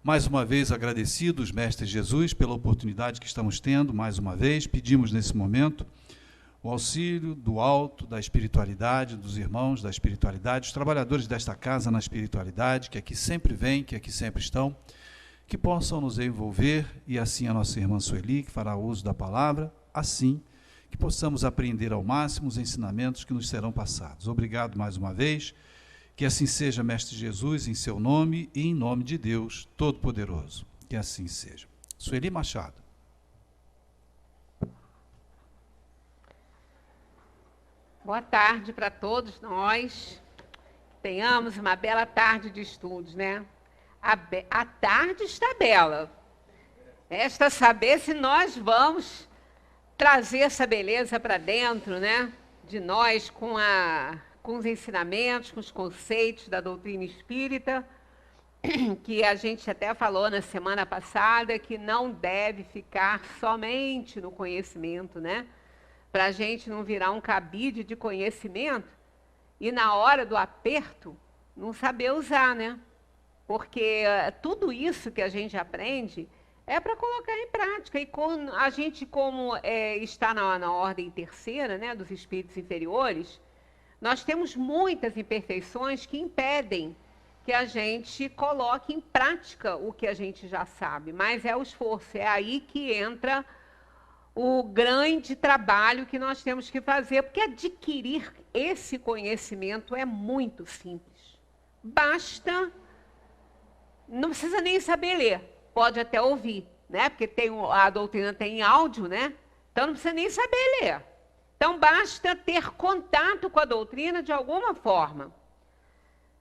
Mais uma vez agradecidos, Mestre Jesus, pela oportunidade que estamos tendo, mais uma vez, pedimos nesse momento o auxílio do alto, da espiritualidade, dos irmãos da espiritualidade, os trabalhadores desta casa na espiritualidade, que aqui sempre vêm, que aqui sempre estão, que possam nos envolver, e assim a nossa irmã Sueli, que fará uso da palavra, assim que possamos aprender ao máximo os ensinamentos que nos serão passados. Obrigado mais uma vez. Que assim seja, Mestre Jesus, em seu nome e em nome de Deus Todo-Poderoso. Que assim seja. Sueli Machado. Boa tarde para todos nós. Tenhamos uma bela tarde de estudos, né? A tarde está bela. Resta saber se nós vamos trazer essa beleza para dentro, né? De nós com os ensinamentos, com os conceitos da doutrina espírita, que a gente até falou na semana passada, que não deve ficar somente no conhecimento, né? Para a gente não virar um cabide de conhecimento e na hora do aperto não saber usar, né? Porque tudo isso que a gente aprende é para colocar em prática. E a gente, como está na ordem terceira, né, dos espíritos inferiores, nós temos muitas imperfeições que impedem que a gente coloque em prática o que a gente já sabe, mas é o esforço, é aí que entra o grande trabalho que nós temos que fazer, porque adquirir esse conhecimento é muito simples. Basta, não precisa nem saber ler, pode até ouvir, né? Porque a doutrina tem áudio, né? Então não precisa nem saber ler. Então, basta ter contato com a doutrina de alguma forma.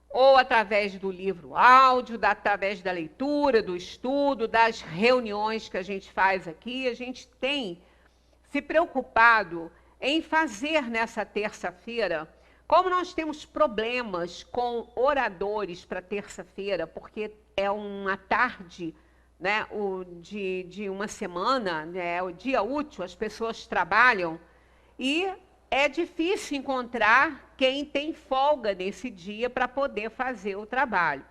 Ou através do livro áudio, através da leitura, do estudo, das reuniões que a gente faz aqui. A gente tem se preocupado em fazer nessa terça-feira, como nós temos problemas com oradores para terça-feira, porque é uma tarde, né, de uma semana, né, o dia útil, as pessoas trabalham, e é difícil encontrar quem tem folga nesse dia para poder fazer o trabalho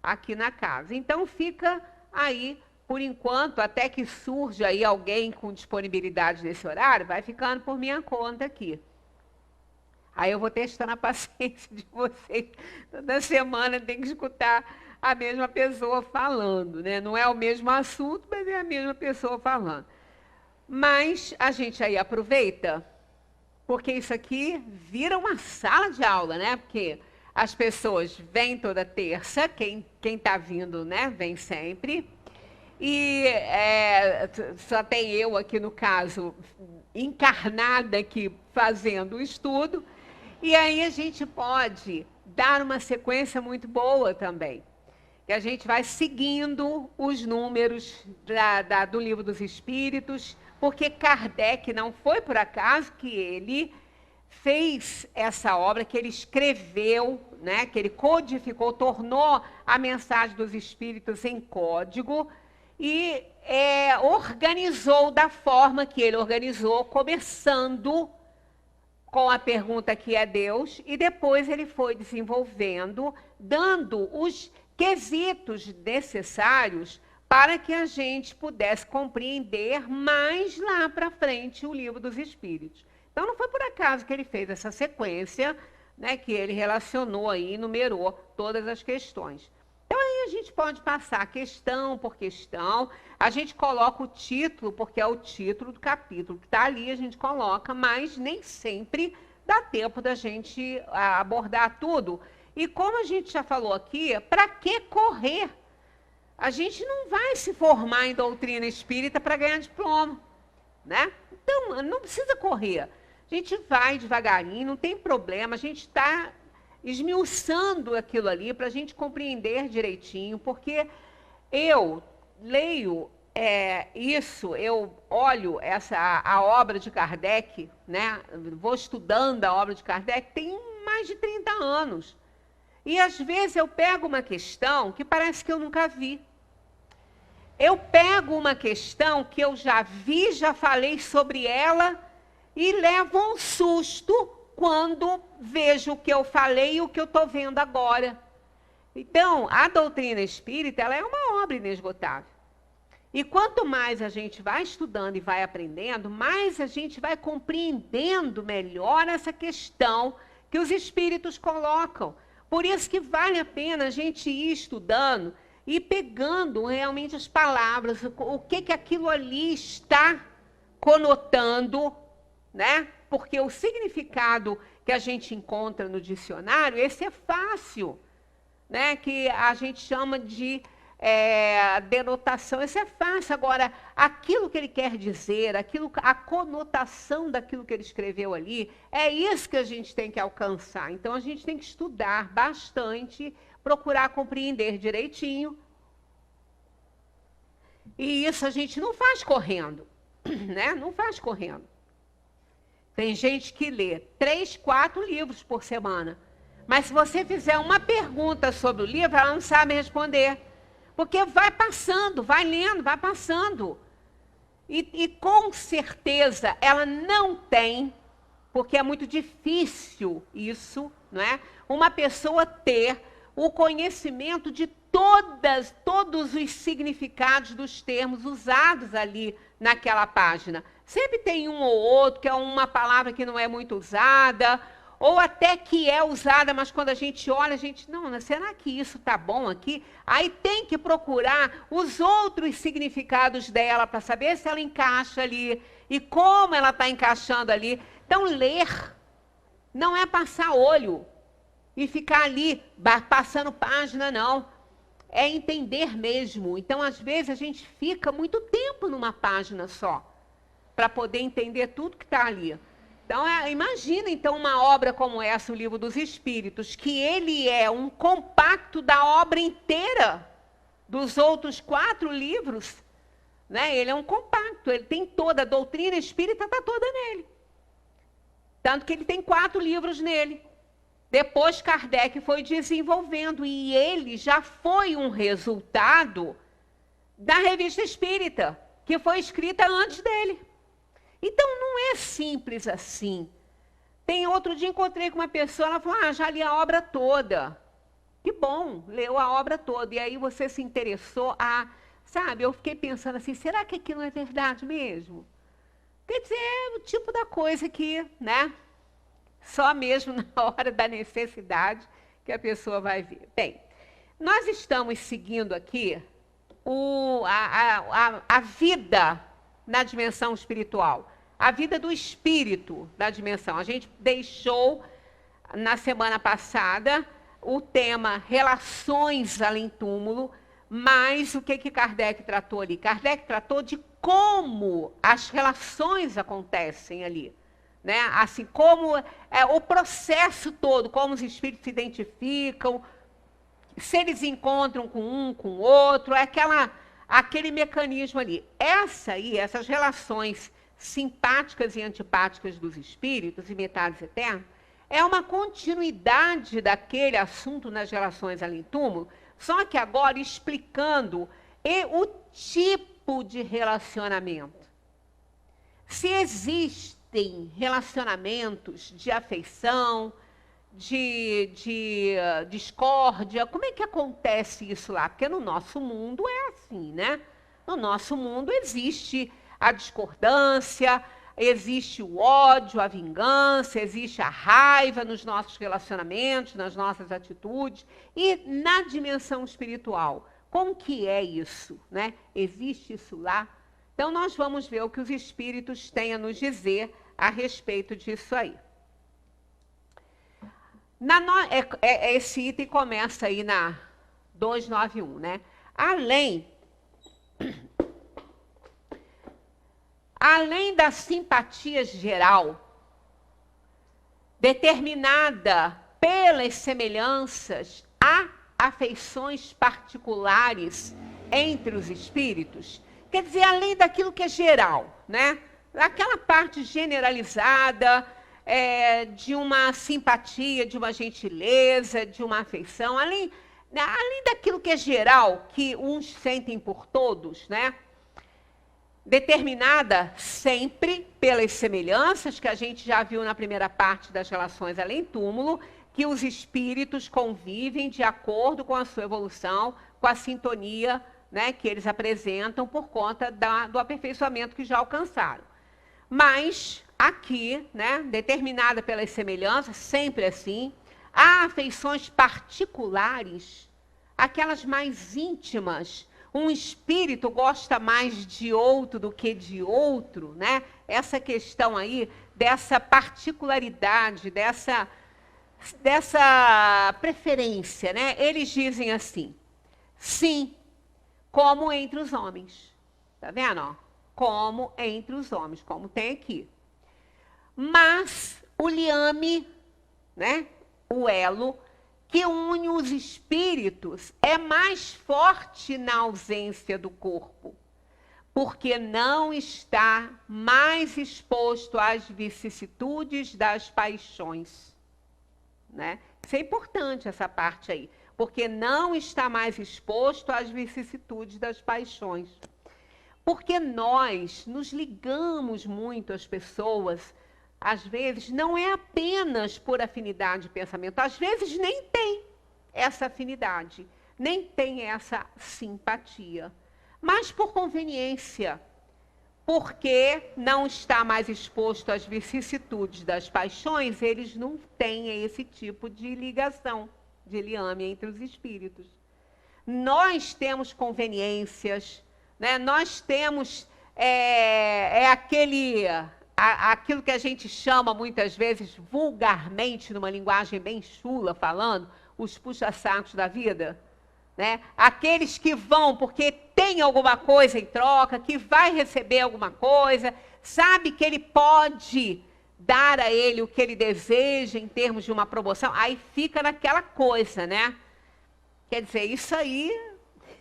aqui na casa. Então fica aí, por enquanto, até que surja aí alguém com disponibilidade nesse horário, vai ficando por minha conta aqui. Aí eu vou testando a paciência de vocês. Toda semana tem que escutar a mesma pessoa falando, né? Não é o mesmo assunto, mas é a mesma pessoa falando. Mas a gente aí aproveita, porque isso aqui vira uma sala de aula, né? Porque as pessoas vêm toda terça, quem está vindo, né, vem sempre. E só tem eu aqui, no caso, encarnada aqui, fazendo o estudo. E aí a gente pode dar uma sequência muito boa também. Que a gente vai seguindo os números do Livro dos Espíritos, porque Kardec não foi por acaso que ele fez essa obra, que ele escreveu, né, que ele codificou, tornou a mensagem dos Espíritos em código e organizou da forma que ele organizou, começando com a pergunta que é Deus, e depois ele foi desenvolvendo, dando os quesitos necessários para que a gente pudesse compreender mais lá para frente o Livro dos Espíritos. Então, não foi por acaso que ele fez essa sequência, né, que ele relacionou aí, numerou todas as questões. Então, aí a gente pode passar questão por questão, a gente coloca o título, porque é o título do capítulo que está ali, a gente coloca, mas nem sempre dá tempo da gente abordar tudo. E como a gente já falou aqui, para que correr? A gente não vai se formar em doutrina espírita para ganhar diploma, né? Então, não precisa correr. A gente vai devagarinho, não tem problema, a gente está esmiuçando aquilo ali para a gente compreender direitinho, porque eu leio isso, eu olho a obra de Kardec, né? Vou estudando a obra de Kardec, tem mais de 30 anos. E às vezes eu pego uma questão que parece que eu nunca vi. Eu pego uma questão que eu já vi, já falei sobre ela e levo um susto quando vejo o que eu falei e o que eu estou vendo agora. Então, a doutrina espírita, ela é uma obra inesgotável. E quanto mais a gente vai estudando e vai aprendendo, mais a gente vai compreendendo melhor essa questão que os espíritos colocam. Por isso que vale a pena a gente ir estudando e pegando realmente as palavras, o que aquilo ali está conotando, né? Porque o significado que a gente encontra no dicionário, esse é fácil, né? Que a gente chama de denotação, isso é fácil. Agora, aquilo que ele quer dizer, a conotação daquilo que ele escreveu ali, é isso que a gente tem que alcançar. Então, a gente tem que estudar bastante, procurar compreender direitinho. E isso a gente não faz correndo, né? Não faz correndo. Tem gente que lê 3, 4 livros por semana. Mas se você fizer uma pergunta sobre o livro, ela não sabe responder. Porque vai passando, vai lendo, vai passando. E com certeza ela não tem, porque é muito difícil isso, não é? Uma pessoa ter o conhecimento de todos os significados dos termos usados ali naquela página. Sempre tem um ou outro, que é uma palavra que não é muito usada, ou até que é usada, mas quando a gente olha, a gente, não, será que isso está bom aqui? Aí tem que procurar os outros significados dela para saber se ela encaixa ali e como ela está encaixando ali. Então, ler não é passar olho e ficar ali passando página, não. É entender mesmo. Então, às vezes, a gente fica muito tempo numa página só para poder entender tudo que está ali. Então, imagina, então, uma obra como essa, o Livro dos Espíritos, que ele é um compacto da obra inteira dos outros 4 livros, né? Ele é um compacto, ele tem toda, a doutrina espírita está toda nele. Tanto que ele tem 4 livros nele. Depois Kardec foi desenvolvendo, e ele já foi um resultado da Revista Espírita, que foi escrita antes dele. Então, não é simples assim. Outro dia encontrei com uma pessoa, ela falou, já li a obra toda. Que bom, leu a obra toda. E aí você se interessou sabe, eu fiquei pensando assim, será que aquilo é verdade mesmo? Quer dizer, é o tipo da coisa que, né, só mesmo na hora da necessidade que a pessoa vai ver. Bem, nós estamos seguindo aqui a vida na dimensão espiritual. A vida do espírito da dimensão. A gente deixou, na semana passada, o tema relações além-túmulo, mas o que Kardec tratou ali? Kardec tratou de como as relações acontecem ali. Né? Assim, como o processo todo, como os espíritos se identificam, se eles encontram com um, com o outro, aquele mecanismo ali. Essas relações simpáticas e antipáticas dos espíritos e metades eternas, é uma continuidade daquele assunto nas relações além-túmulo, só que agora explicando o tipo de relacionamento. Se existem relacionamentos de afeição, de discórdia, como é que acontece isso lá? Porque no nosso mundo é assim, né? No nosso mundo existe a discordância, existe o ódio, a vingança, existe a raiva nos nossos relacionamentos, nas nossas atitudes. E na dimensão espiritual, como que é isso, né? Existe isso lá? Então, nós vamos ver o que os espíritos têm a nos dizer a respeito disso aí. Esse item começa aí na 291, né? Além da simpatia geral, determinada pelas semelhanças, há afeições particulares entre os espíritos. Quer dizer, além daquilo que é geral, né? Aquela parte generalizada, de uma simpatia, de uma gentileza, de uma afeição, além daquilo que é geral, que uns sentem por todos, né? Determinada sempre pelas semelhanças, que a gente já viu na primeira parte das relações além-túmulo, que os espíritos convivem de acordo com a sua evolução, com a sintonia, né, que eles apresentam por conta do aperfeiçoamento que já alcançaram. Mas aqui, né, determinada pelas semelhanças, sempre assim, há afeições particulares, aquelas mais íntimas. Um espírito gosta mais de outro do que de outro, né? Essa questão aí, dessa particularidade, dessa preferência, né? Eles dizem assim, sim, como entre os homens. Tá vendo? Ó? Como entre os homens, como tem aqui. Mas o liame, né? O elo que une os espíritos é mais forte na ausência do corpo, porque não está mais exposto às vicissitudes das paixões. Né? Isso é importante, essa parte aí, porque não está mais exposto às vicissitudes das paixões. Porque nós nos ligamos muito às pessoas, às vezes, não é apenas por afinidade de pensamento, às vezes nem tem essa afinidade, nem tem essa simpatia, mas por conveniência, porque não está mais exposto às vicissitudes das paixões, eles não têm esse tipo de ligação, de liame entre os espíritos. Nós temos conveniências, né? Nós temos aquilo que a gente chama muitas vezes vulgarmente, numa linguagem bem chula falando, os puxa-sacos da vida, né? Aqueles que vão porque tem alguma coisa em troca, que vai receber alguma coisa, sabe que ele pode dar a ele o que ele deseja em termos de uma promoção, aí fica naquela coisa, né? Quer dizer, isso aí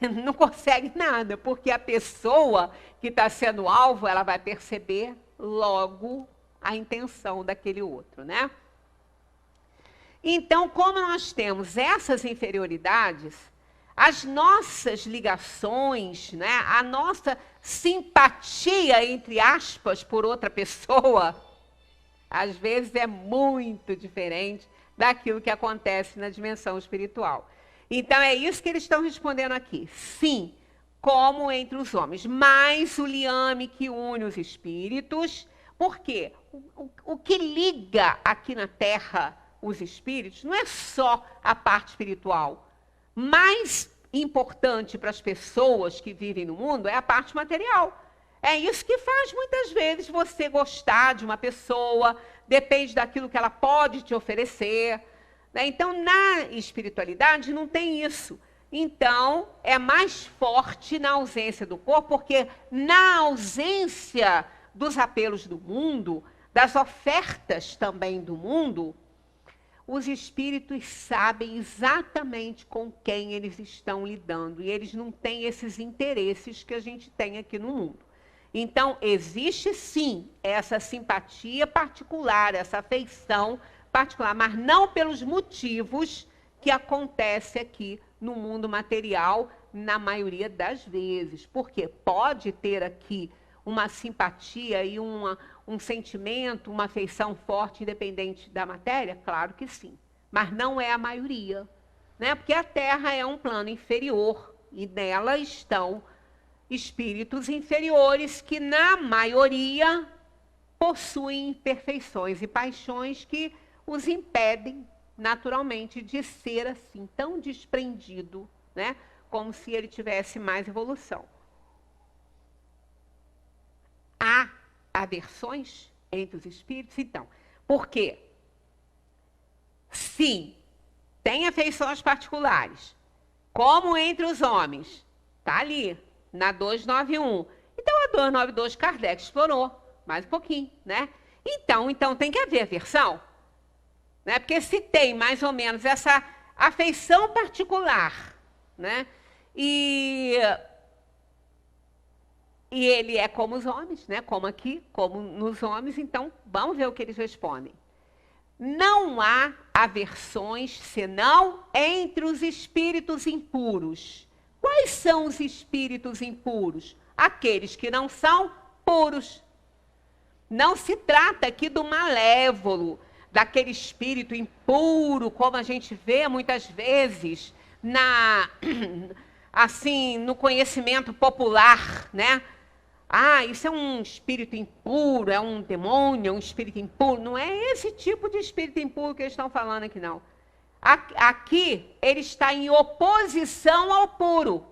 não consegue nada, porque a pessoa que está sendo alvo, ela vai perceber logo a intenção daquele outro, né? Então, como nós temos essas inferioridades, as nossas ligações, né, a nossa simpatia, entre aspas, por outra pessoa, às vezes é muito diferente daquilo que acontece na dimensão espiritual. Então, é isso que eles estão respondendo aqui. Sim, como entre os homens, mas o liame que une os espíritos, porque o que liga aqui na Terra os espíritos não é só a parte espiritual. Mais importante para as pessoas que vivem no mundo é a parte material. É isso que faz muitas vezes você gostar de uma pessoa, depende daquilo que ela pode te oferecer, né? Então, na espiritualidade não tem isso. Então, é mais forte na ausência do corpo, porque na ausência dos apelos do mundo, das ofertas também do mundo, os espíritos sabem exatamente com quem eles estão lidando, e eles não têm esses interesses que a gente tem aqui no mundo. Então, existe sim essa simpatia particular, essa afeição particular, mas não pelos motivos que acontece aqui no mundo material, na maioria das vezes. Porque pode ter aqui uma simpatia e um sentimento, uma afeição forte, independente da matéria? Claro que sim, mas não é a maioria, né? Porque a Terra é um plano inferior e nela estão espíritos inferiores que, na maioria, possuem imperfeições e paixões que os impedem, naturalmente, de ser assim, tão desprendido, né? Como se ele tivesse mais evolução. Há aversões entre os espíritos? Então, por quê? Sim, tem afeições particulares, como entre os homens. Está ali, na 291. Então, a 292 Kardec explorou mais um pouquinho, né? Então tem que haver aversão, né? Porque se tem mais ou menos essa afeição particular, né? E ele é como os homens, né? Como aqui, como nos homens. Então, vamos ver o que eles respondem. Não há aversões senão entre os espíritos impuros. Quais são os espíritos impuros? Aqueles que não são puros. Não se trata aqui do malévolo, daquele espírito impuro, como a gente vê muitas vezes assim, no conhecimento popular, né? Ah, isso é um espírito impuro, é um demônio, é um espírito impuro. Não é esse tipo de espírito impuro que eles estão falando aqui, não. Aqui, ele está em oposição ao puro.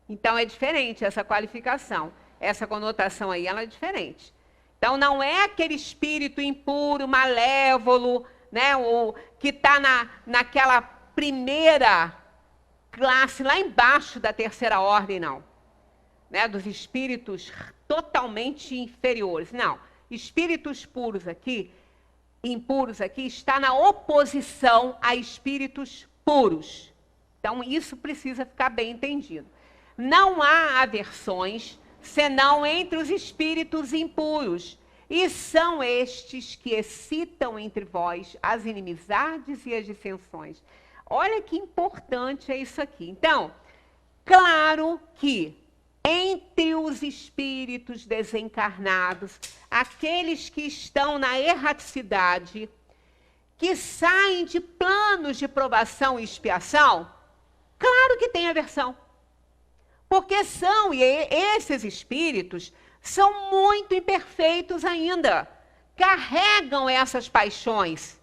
Então, é diferente essa qualificação. Essa conotação aí, ela é diferente. Então, não é aquele espírito impuro, malévolo, né, que está naquela primeira classe, lá embaixo da terceira ordem, não. Né, dos espíritos totalmente inferiores. Não. Espíritos puros aqui, impuros aqui, está na oposição a espíritos puros. Então, isso precisa ficar bem entendido. Não há aversões, senão entre os espíritos impuros. E são estes que excitam entre vós as inimizades e as dissensões. Olha que importante é isso aqui. Então, claro que entre os espíritos desencarnados, aqueles que estão na erraticidade, que saem de planos de provação e expiação, claro que tem aversão. Porque esses espíritos são muito imperfeitos ainda, carregam essas paixões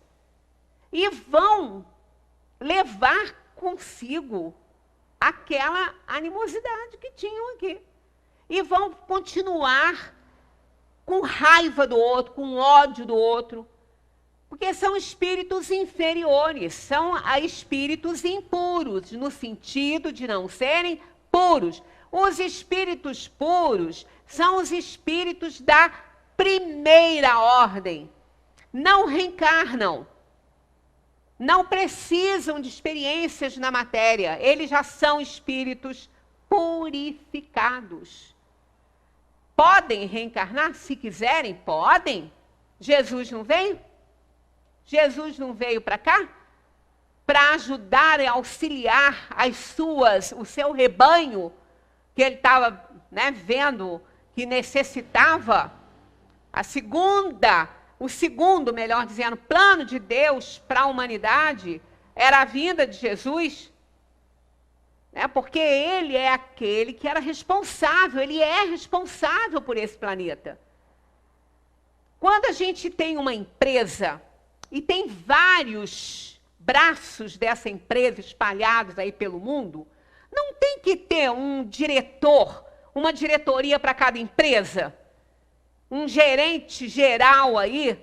e vão levar consigo aquela animosidade que tinham aqui. E vão continuar com raiva do outro, com ódio do outro, porque são espíritos inferiores, são espíritos impuros, no sentido de não serem puros. Os espíritos puros são os espíritos da primeira ordem. Não reencarnam. Não precisam de experiências na matéria. Eles já são espíritos purificados. Podem reencarnar se quiserem? Podem. Jesus não veio? Jesus não veio para cá? Para ajudar e auxiliar o seu rebanho, que ele estava, né, vendo que necessitava. O segundo, melhor dizendo, plano de Deus para a humanidade era a vinda de Jesus, né, porque ele é aquele que era responsável, ele é responsável por esse planeta. Quando a gente tem uma empresa e tem vários braços dessa empresa espalhados aí pelo mundo, não tem que ter um diretor, uma diretoria para cada empresa, um gerente geral aí,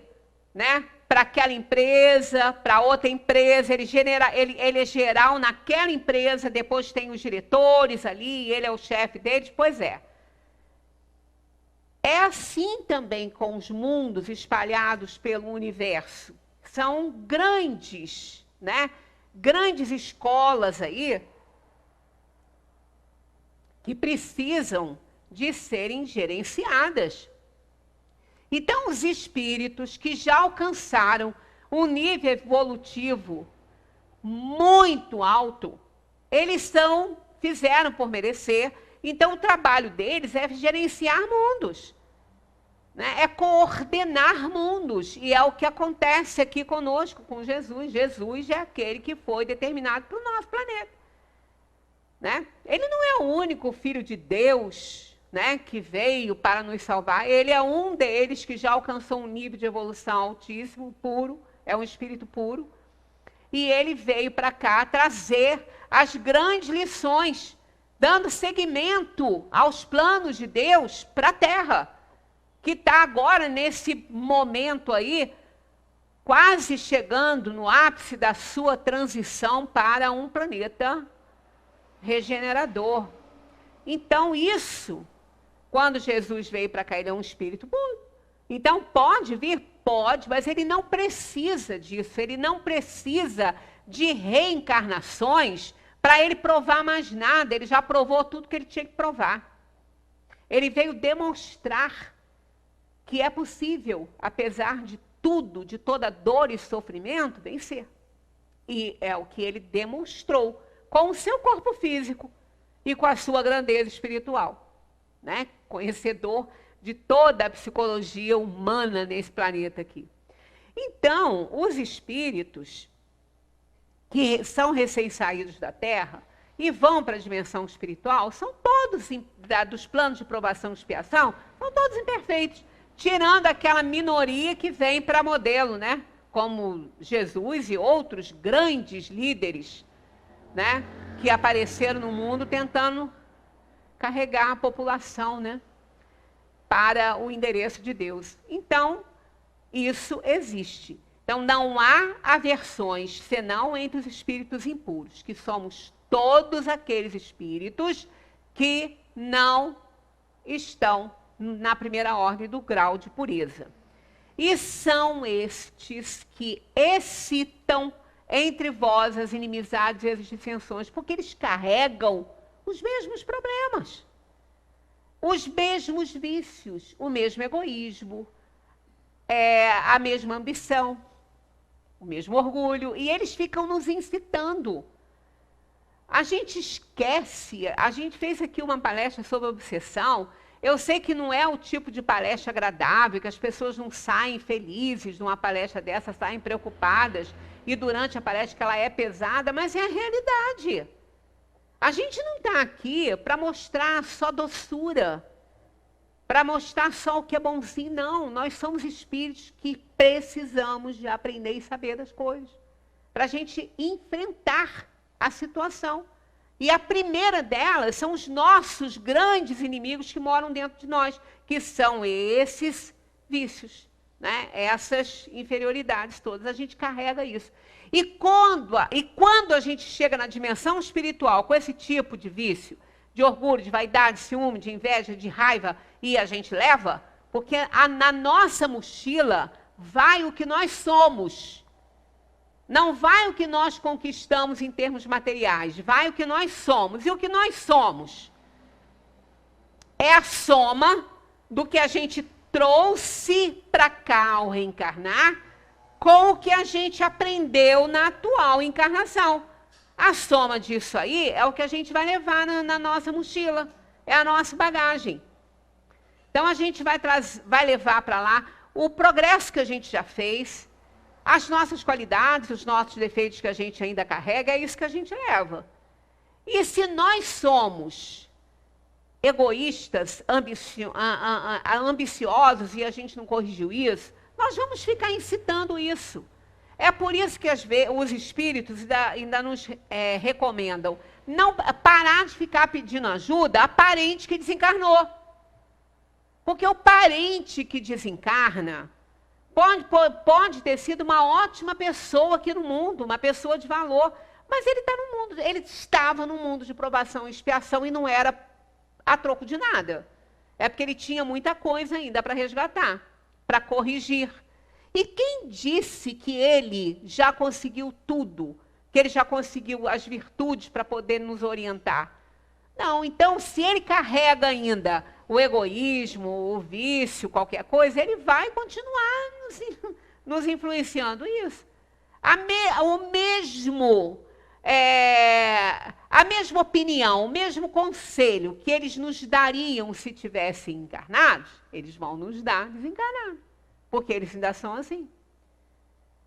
né, para aquela empresa, para outra empresa, ele é geral naquela empresa, depois tem os diretores ali, ele é o chefe deles, pois é. É assim também com os mundos espalhados pelo universo. São grandes, né, grandes escolas aí que precisam de serem gerenciadas. Então, os espíritos que já alcançaram um nível evolutivo muito alto, eles fizeram por merecer. Então, o trabalho deles é gerenciar mundos, né? É coordenar mundos. E é o que acontece aqui conosco, com Jesus. Jesus é aquele que foi determinado para o nosso planeta, né? Ele não é o único filho de Deus, né, que veio para nos salvar. Ele é um deles que já alcançou um nível de evolução altíssimo, puro, é um espírito puro. E ele veio para cá trazer as grandes lições, dando seguimento aos planos de Deus para a Terra, que está agora nesse momento aí, quase chegando no ápice da sua transição para um planeta regenerador. Então, isso, quando Jesus veio para cá, ele é um espírito puro. Então, pode vir? Pode, mas ele não precisa disso, ele não precisa de reencarnações para ele provar mais nada, ele já provou tudo que ele tinha que provar. Ele veio demonstrar que é possível, apesar de tudo, de toda dor e sofrimento, vencer. E é o que ele demonstrou com o seu corpo físico e com a sua grandeza espiritual, né? Conhecedor de toda a psicologia humana nesse planeta aqui. Então, os espíritos que são recém-saídos da Terra e vão para a dimensão espiritual, são todos, dos planos de provação e expiação, são todos imperfeitos, tirando aquela minoria que vem para modelo, né? Como Jesus e outros grandes líderes, né? Que apareceram no mundo tentando carregar a população, né? Para o endereço de Deus. Então, isso existe. Então, não há aversões, senão entre os espíritos impuros, que somos todos aqueles espíritos que não estão na primeira ordem do grau de pureza. E são estes que excitam entre vós as inimizades e as dissensões, porque eles carregam os mesmos problemas, os mesmos vícios, o mesmo egoísmo, a mesma ambição, o mesmo orgulho, e eles ficam nos incitando. A gente esquece, a gente fez aqui uma palestra sobre obsessão. Eu sei que não é o tipo de palestra agradável, que as pessoas não saem felizes de uma palestra dessa, saem preocupadas, e durante a palestra que ela é pesada, mas é a realidade. A gente não está aqui para mostrar só doçura, para mostrar só o que é bonzinho, não. Nós somos espíritos que precisamos de aprender e saber das coisas, para a gente enfrentar a situação. E a primeira delas são os nossos grandes inimigos que moram dentro de nós, que são esses vícios, né? Essas inferioridades todas. A gente carrega isso. E quando a gente chega na dimensão espiritual com esse tipo de vício, de orgulho, de vaidade, de ciúme, de inveja, de raiva, e a gente leva, porque na nossa mochila vai o que nós somos. Não vai o que nós conquistamos em termos materiais, vai o que nós somos. E o que nós somos é a soma do que a gente trouxe para cá ao reencarnar com o que a gente aprendeu na atual encarnação. A soma disso aí é o que a gente vai levar na nossa mochila, é a nossa bagagem. Então a gente vai levar para lá o progresso que a gente já fez, as nossas qualidades, os nossos defeitos que a gente ainda carrega, é isso que a gente leva. E se nós somos egoístas, ambiciosos, e a gente não corrigiu isso, nós vamos ficar incitando isso. É por isso que os espíritos ainda nos recomendam não parar de ficar pedindo ajuda a parente que desencarnou. Porque o parente que desencarna pode ter sido uma ótima pessoa aqui no mundo, uma pessoa de valor, mas ele está no mundo, ele estava no mundo de provação e expiação e não era a troco de nada. É porque ele tinha muita coisa ainda para resgatar, para corrigir. E quem disse que ele já conseguiu tudo, que ele já conseguiu as virtudes para poder nos orientar? Não, então, se ele carrega ainda o egoísmo, o vício, qualquer coisa, ele vai continuar nos influenciando isso. A mesma opinião, o mesmo conselho que eles nos dariam se tivessem encarnados, eles vão nos dar desencarnados, porque eles ainda são assim.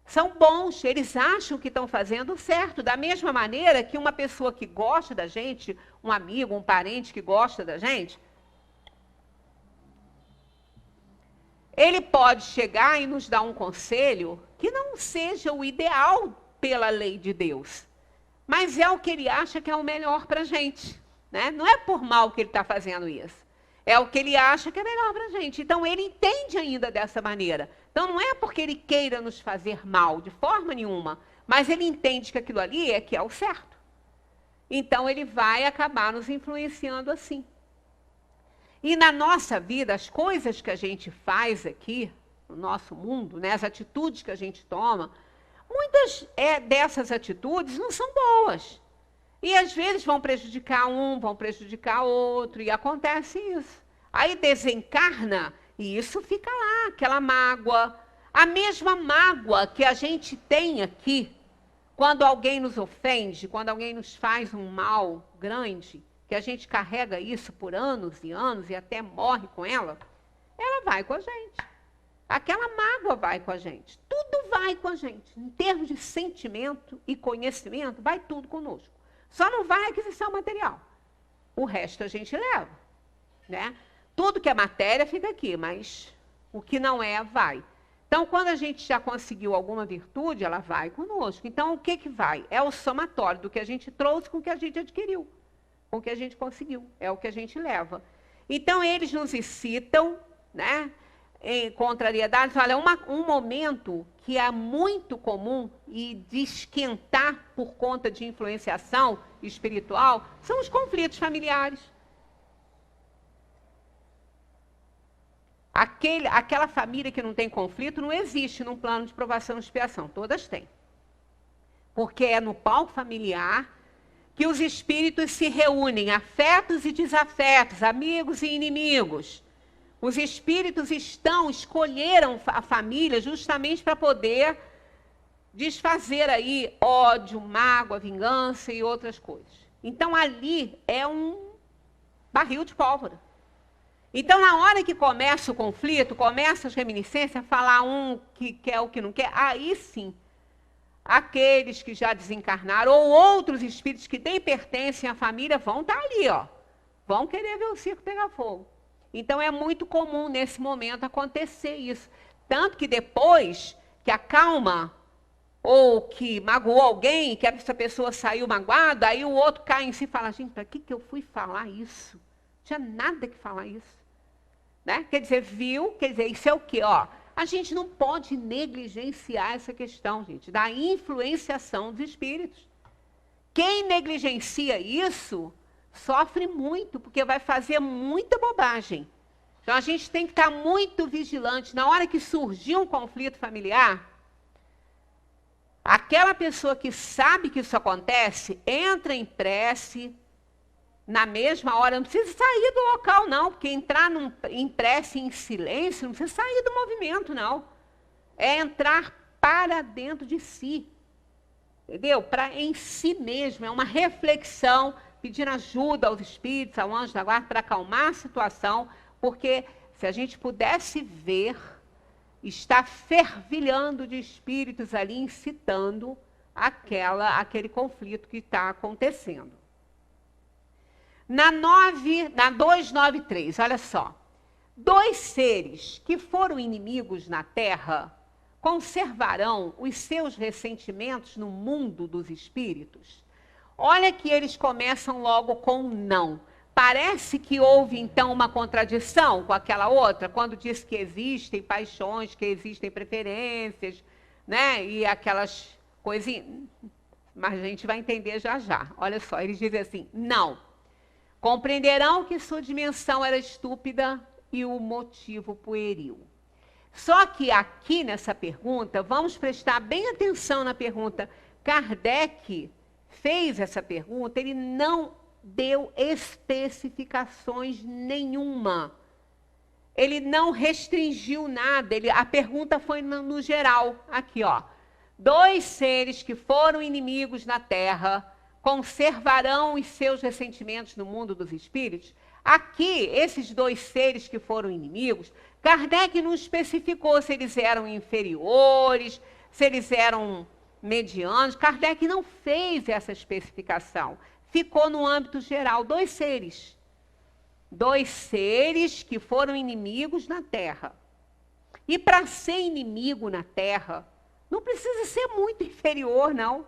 São bons, eles acham que estão fazendo certo, da mesma maneira que uma pessoa que gosta da gente, um amigo, um parente que gosta da gente, ele pode chegar e nos dar um conselho que não seja o ideal pela lei de Deus, mas é o que ele acha que é o melhor para a gente, né? Não é por mal que ele está fazendo isso, é o que ele acha que é melhor para a gente. Então, ele entende ainda dessa maneira. Então, não é porque ele queira nos fazer mal, de forma nenhuma, mas ele entende que aquilo ali é que é o certo. Então, ele vai acabar nos influenciando assim. E na nossa vida, as coisas que a gente faz aqui, no nosso mundo, né, as atitudes que a gente toma, muitas dessas atitudes não são boas. E às vezes vão prejudicar um, vão prejudicar outro, e acontece isso. Aí desencarna e isso fica lá, aquela mágoa. A mesma mágoa que a gente tem aqui, quando alguém nos ofende, quando alguém nos faz um mal grande, que a gente carrega isso por anos e anos e até morre com ela vai com a gente. Aquela mágoa vai com a gente. tudo vai com a gente. Em termos de sentimento e conhecimento, vai tudo conosco. Só não vai a aquisição material. O resto a gente leva, né? Tudo que é matéria fica aqui, mas o que não é, vai. Então, quando a gente já conseguiu alguma virtude, ela vai conosco. Então, o que vai? É o somatório do que a gente trouxe com o que a gente adquiriu, com o que a gente conseguiu. É o que a gente leva. Então, eles nos incitam, né, em contrariedades. Olha, um momento que é muito comum e de esquentar por conta de influenciação espiritual são os conflitos familiares. Aquela família que não tem conflito não existe num plano de provação e expiação. Todas têm. Porque é no palco familiar que os espíritos se reúnem, afetos e desafetos, amigos e inimigos. Os espíritos escolheram a família justamente para poder desfazer aí ódio, mágoa, vingança e outras coisas. Então ali é um barril de pólvora. Então, na hora que começa o conflito, começa as reminiscências, falar um que quer o que não quer, aí sim, aqueles que já desencarnaram ou outros espíritos que nem pertencem à família vão estar ali, ó, vão querer ver o circo pegar fogo. Então, é muito comum nesse momento acontecer isso. Tanto que depois que acalma ou que magoou alguém, que essa pessoa saiu magoada, aí o outro cai em si e fala, gente, para que eu fui falar isso? Não tinha nada que falar isso. Né? Quer dizer, isso é o quê? Ó, a gente não pode negligenciar essa questão, gente, da influenciação dos espíritos. Quem negligencia isso sofre muito, porque vai fazer muita bobagem. Então, a gente tem que estar muito vigilante. Na hora que surgir um conflito familiar, aquela pessoa que sabe que isso acontece, entra em prece, na mesma hora, não precisa sair do local, não, porque entrar em prece, em silêncio, não precisa sair do movimento, não. É entrar para dentro de si, entendeu? Em si mesmo, é uma reflexão, pedir ajuda aos espíritos, ao anjo da guarda, para acalmar a situação, porque se a gente pudesse ver, está fervilhando de espíritos ali, incitando aquele conflito que está acontecendo. Na 293, olha só. 2 seres que foram inimigos na Terra conservarão os seus ressentimentos no mundo dos espíritos? Olha que eles começam logo com não. Parece que houve, então, uma contradição com aquela outra, quando diz que existem paixões, que existem preferências, né? E aquelas coisinhas. Mas a gente vai entender já já. Olha só, eles dizem assim, não. Compreenderão que sua dimensão era estúpida e o motivo pueril. Só que aqui nessa pergunta, vamos prestar bem atenção na pergunta. Kardec fez essa pergunta, ele não deu especificações nenhuma. Ele não restringiu nada, a pergunta foi no geral. Aqui, ó. 2 seres que foram inimigos na Terra conservarão os seus ressentimentos no mundo dos espíritos? Aqui, esses 2 seres que foram inimigos, Kardec não especificou se eles eram inferiores, se eles eram medianos. Kardec não fez essa especificação. Ficou no âmbito geral, 2 seres. 2 seres que foram inimigos na Terra. E para ser inimigo na Terra, não precisa ser muito inferior, não.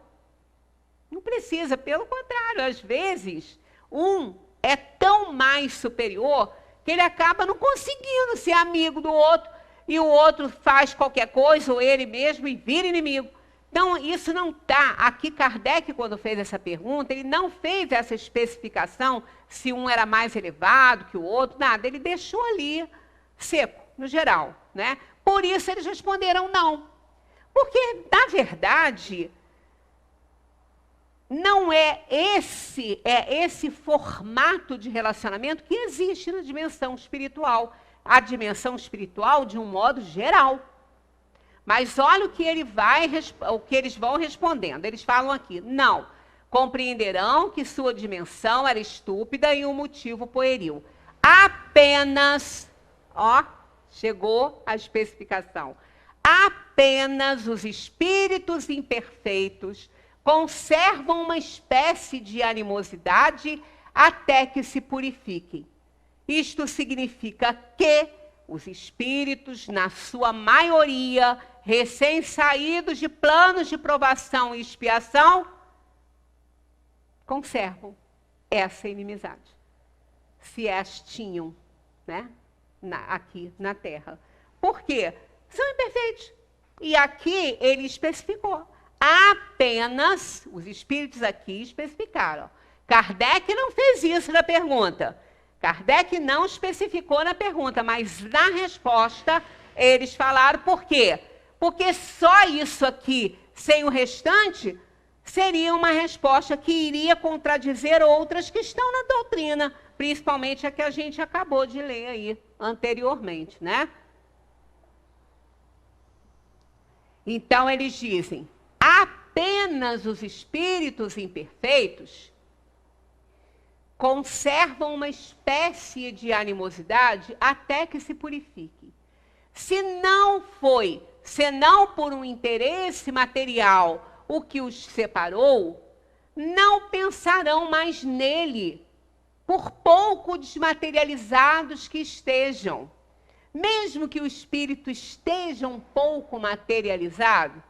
Não precisa, pelo contrário, às vezes, um é tão mais superior que ele acaba não conseguindo ser amigo do outro, e o outro faz qualquer coisa, ou ele mesmo, e vira inimigo. Então, isso não está. Aqui, Kardec, quando fez essa pergunta, ele não fez essa especificação se um era mais elevado que o outro, nada. Ele deixou ali seco, no geral, né? Por isso, eles responderam não. Porque, na verdade, não é esse formato de relacionamento que existe na dimensão espiritual. A dimensão espiritual, de um modo geral. Mas olha o que eles vão respondendo. Eles falam aqui, não. Compreenderão que sua dimensão era estúpida e o motivo pueril. Apenas, ó, chegou a especificação. Apenas apenas os espíritos imperfeitos conservam uma espécie de animosidade até que se purifiquem. Isto significa que os espíritos, na sua maioria, recém-saídos de planos de provação e expiação, conservam essa inimizade. Se as tinham, né, aqui na Terra. Por quê? São imperfeitos. E aqui ele especificou. Apenas, os espíritos aqui especificaram. Kardec não fez isso na pergunta. Kardec não especificou na pergunta, mas na resposta eles falaram por quê? Porque só isso aqui, sem o restante, seria uma resposta que iria contradizer outras que estão na doutrina, principalmente a que a gente acabou de ler aí anteriormente, né? Então eles dizem, apenas os espíritos imperfeitos conservam uma espécie de animosidade até que se purifiquem. Se não foi, senão por um interesse material, o que os separou, não pensarão mais nele, por pouco desmaterializados que estejam. Mesmo que o espírito esteja um pouco materializado,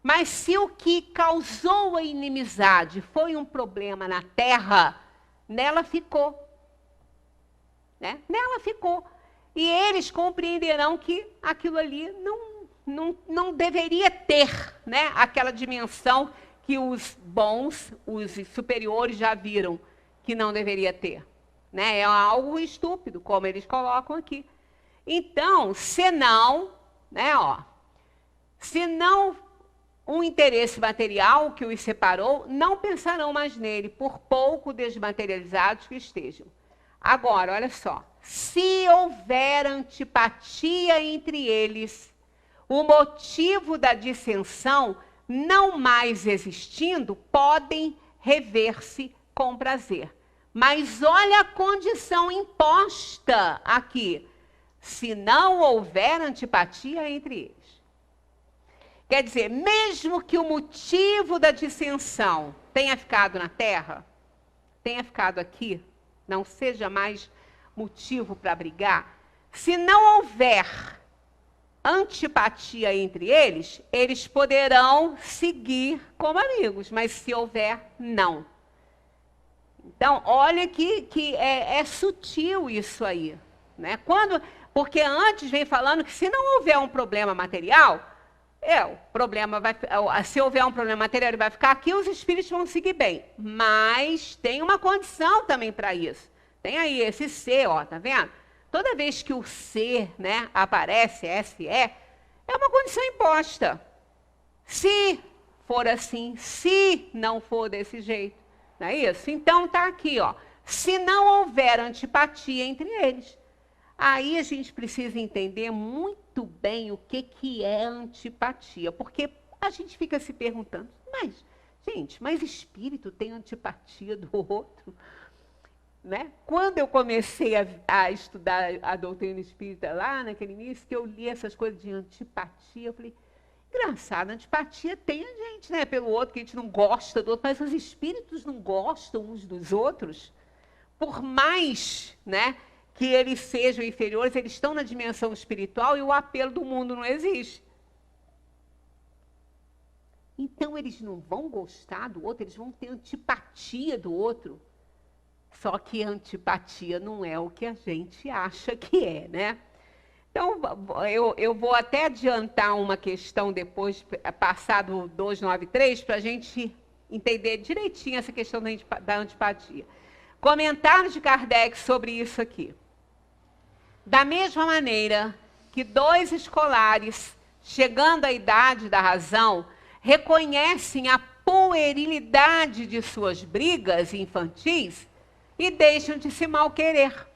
mas se o que causou a inimizade foi um problema na Terra, nela ficou. Né? Nela ficou. E eles compreenderão que aquilo ali não deveria ter, né, aquela dimensão que os bons, os superiores já viram que não deveria ter. Né? É algo estúpido, como eles colocam aqui. Então, senão um interesse material que os separou, não pensarão mais nele, por pouco desmaterializados que estejam. Agora, olha só, se houver antipatia entre eles, o motivo da dissensão, não mais existindo, podem rever-se com prazer. Mas olha a condição imposta aqui. Se não houver antipatia entre eles. Quer dizer, mesmo que o motivo da dissensão tenha ficado na Terra, tenha ficado aqui, não seja mais motivo para brigar, se não houver antipatia entre eles, eles poderão seguir como amigos, mas se houver, não. Então, olha que é sutil isso aí. Né? Porque antes vem falando que se não houver um problema material, se houver um problema material, ele vai ficar aqui, os espíritos vão seguir bem. Mas tem uma condição também para isso. Tem aí esse ser, ó, tá vendo? Toda vez que o ser, né, aparece, SE, é uma condição imposta. Se for assim, se não for desse jeito, não é isso? Então tá aqui, ó. Se não houver antipatia entre eles. Aí a gente precisa entender muito bem o que é antipatia, porque a gente fica se perguntando, mas espírito tem antipatia do outro? Né? Quando eu comecei a estudar a doutrina espírita lá, naquele início, que eu li essas coisas de antipatia, eu falei, engraçado, antipatia tem a gente, né, pelo outro, que a gente não gosta do outro, mas os espíritos não gostam uns dos outros, por mais, né, que eles sejam inferiores, eles estão na dimensão espiritual e o apelo do mundo não existe. Então, eles não vão gostar do outro, eles vão ter antipatia do outro. Só que antipatia não é o que a gente acha que é, né? Então, eu vou até adiantar uma questão depois, passado 293, para a gente entender direitinho essa questão da antipatia. Comentários de Kardec sobre isso aqui. Da mesma maneira que dois escolares, chegando à idade da razão, reconhecem a puerilidade de suas brigas infantis e deixam de se malquerer.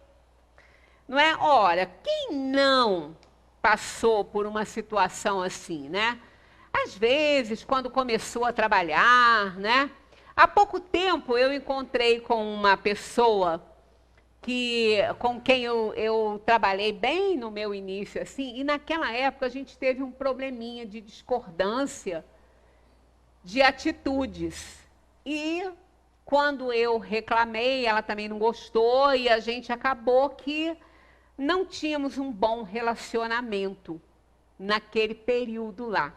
Não é? Ora, quem não passou por uma situação assim, né? Às vezes, quando começou a trabalhar, né? Há pouco tempo eu encontrei com uma pessoa com quem eu trabalhei bem no meu início, assim, e naquela época a gente teve um probleminha de discordância de atitudes. E quando eu reclamei, ela também não gostou, e a gente acabou que não tínhamos um bom relacionamento naquele período lá.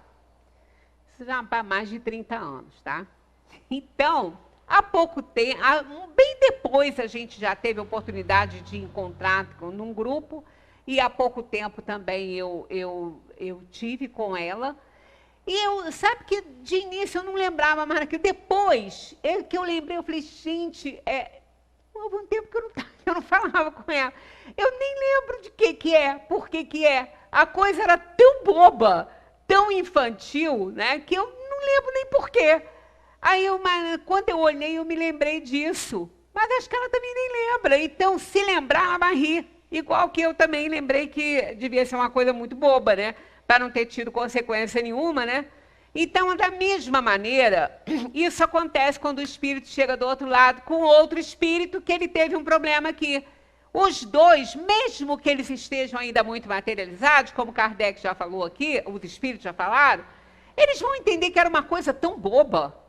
Isso já há mais de 30 anos, tá? Então, há pouco tempo, bem depois a gente já teve a oportunidade de encontrar num grupo, e há pouco tempo também eu tive com ela. E sabe que de início eu não lembrava mais daquilo. Depois que eu lembrei, eu falei, gente, houve um tempo que eu não falava com ela. Eu nem lembro de que é, por que é. A coisa era tão boba, tão infantil, né, que eu não lembro nem por quê. Aí, quando eu olhei, eu me lembrei disso. Mas acho que ela também nem lembra. Então, se lembrar, ela vai rir. Igual que eu também lembrei que devia ser uma coisa muito boba, né? Para não ter tido consequência nenhuma, né? Então, da mesma maneira, isso acontece quando o espírito chega do outro lado com outro espírito que ele teve um problema aqui. Os dois, mesmo que eles estejam ainda muito materializados, como Kardec já falou aqui, os espíritos já falaram, eles vão entender que era uma coisa tão boba.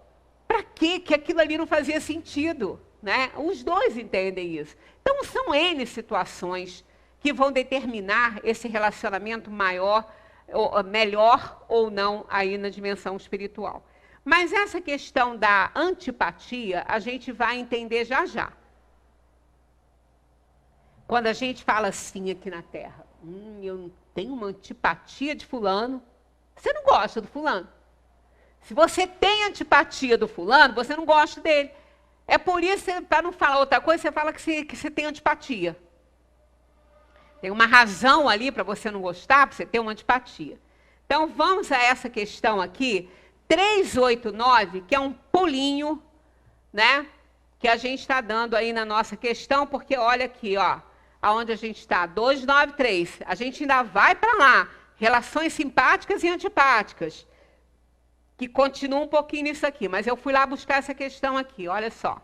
Para que aquilo ali não fazia sentido? Né? Os dois entendem isso. Então, são N situações que vão determinar esse relacionamento maior, melhor ou não aí na dimensão espiritual. Mas essa questão da antipatia, a gente vai entender já já. Quando a gente fala assim aqui na Terra, eu tenho uma antipatia de fulano, você não gosta do fulano. Se você tem antipatia do fulano, você não gosta dele. É por isso, para não falar outra coisa, você fala que você tem antipatia. Tem uma razão ali para você não gostar, para você ter uma antipatia. Então, vamos a essa questão aqui, 389, que é um pulinho, né? Que a gente está dando aí na nossa questão, porque olha aqui, ó, aonde a gente está, 293. A gente ainda vai para lá, relações simpáticas e antipáticas, que continua um pouquinho nisso aqui, mas eu fui lá buscar essa questão aqui, olha só.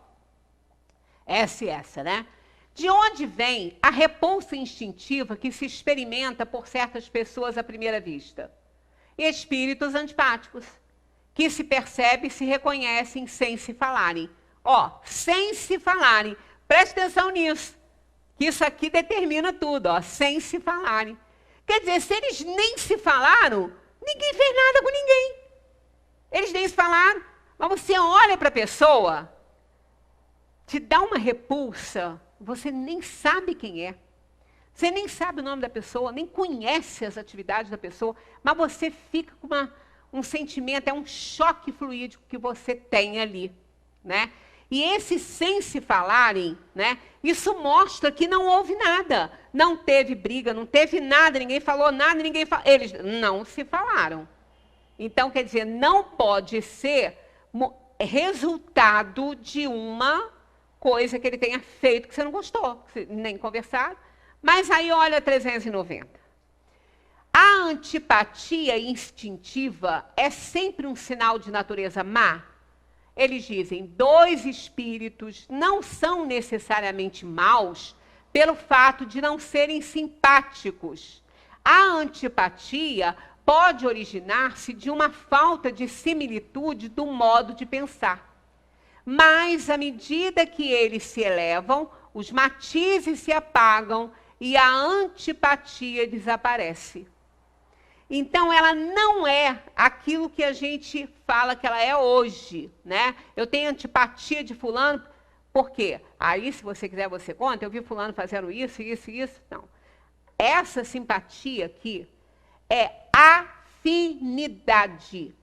Essa, né? De onde vem a repulsa instintiva que se experimenta por certas pessoas à primeira vista? Espíritos antipáticos, que se percebem e se reconhecem sem se falarem. Ó, sem se falarem. Preste atenção nisso, que isso aqui determina tudo, ó, sem se falarem. Quer dizer, se eles nem se falaram, ninguém fez nada com ninguém. Eles nem se falaram, mas você olha para a pessoa, te dá uma repulsa, você nem sabe quem é. Você nem sabe o nome da pessoa, nem conhece as atividades da pessoa, mas você fica com um sentimento, é um choque fluídico que você tem ali, né? E esse sem se falarem, né? Isso mostra que não houve nada, não teve briga, não teve nada, ninguém falou nada, eles não se falaram. Então, quer dizer, não pode ser resultado de uma coisa que ele tenha feito que você não gostou, nem conversado. Mas aí, olha 390. A antipatia instintiva é sempre um sinal de natureza má? Eles dizem, dois espíritos não são necessariamente maus pelo fato de não serem simpáticos. A antipatia pode originar-se de uma falta de similitude do modo de pensar. Mas, à medida que eles se elevam, os matizes se apagam e a antipatia desaparece. Então, ela não é aquilo que a gente fala que ela é hoje, né? Eu tenho antipatia de fulano, por quê? Aí, se você quiser, você conta, eu vi fulano fazendo isso, isso e isso. Não. Essa simpatia aqui é afinidade.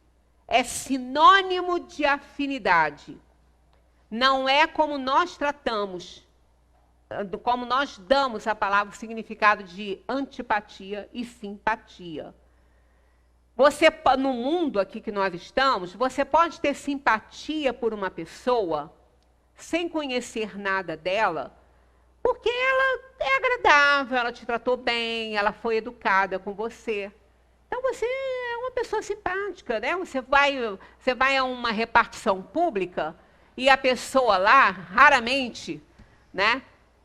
É sinônimo de afinidade. Não é como nós tratamos, como nós damos a palavra o significado de antipatia e simpatia. Você, no mundo aqui que nós estamos, você pode ter simpatia por uma pessoa sem conhecer nada dela, porque ela é agradável, ela te tratou bem, ela foi educada com você. Então, você é uma pessoa simpática, né? Você vai a uma repartição pública e a pessoa lá, raramente, né,